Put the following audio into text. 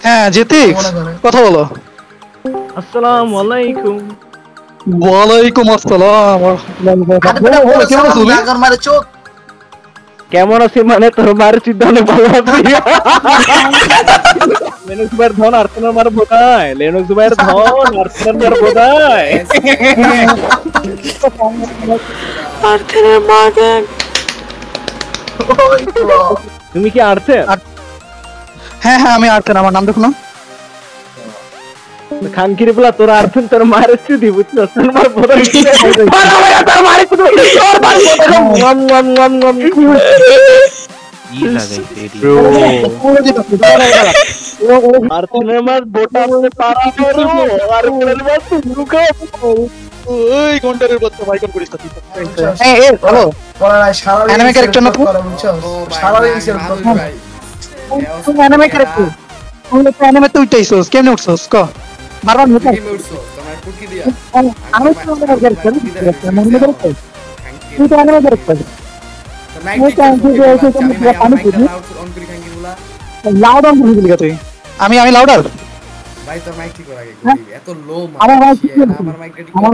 হ্যাঁ যেতিক কথা বলো। আসসালামু আলাইকুম। ওয়ালাইকুম আসসালাম। কেমন আছো তুমি? কেমন আছি মানে তোর মায়ের চিন্তা অনেক ভালো আছি। লেনুক্স ভাইয়ের ধন আর্সেনাল মার বোধায়, লেনুক্স ভাইয়ের ধন আর্সেনাল মার বোধায়। আর্থেনের মা দেখ। তুমি কি আর্সেন? হ্যাঁ হ্যাঁ আমি আর্থেন, আমার নাম দেখো না। খানকিরি বলা তোর আর্সেন তোর মায়ের স্মৃতি বুঝছো, তোর মার বোধায়। কি লাগাইছে এডি? আর্সেনাল মার বোটা মানে পারা করো, আর্সেনাল মার লুকা। ওই গন্ডারের বাচ্চা মাইকন করিস না তুই। এই এই হ্যালো, অ্যানিমে ক্যারেক্টার না তুমি? তুমি অ্যানিমে ক্যারেক্টার, তুমি তো অ্যানিমে তো উঠাইছস, কেমনে উঠছস ক বারবার মুখে আমি তো অ্যানিমে ক্যারেক্টার তুই তো অ্যানিমে ক্যারেক্টার লাউড অন করে দিলি তুই। আমি লাউডার ভাই তোর মাইক ঠিক করা আগে এত লো আমার মাইক আমার মাইকটা ঠিক আমার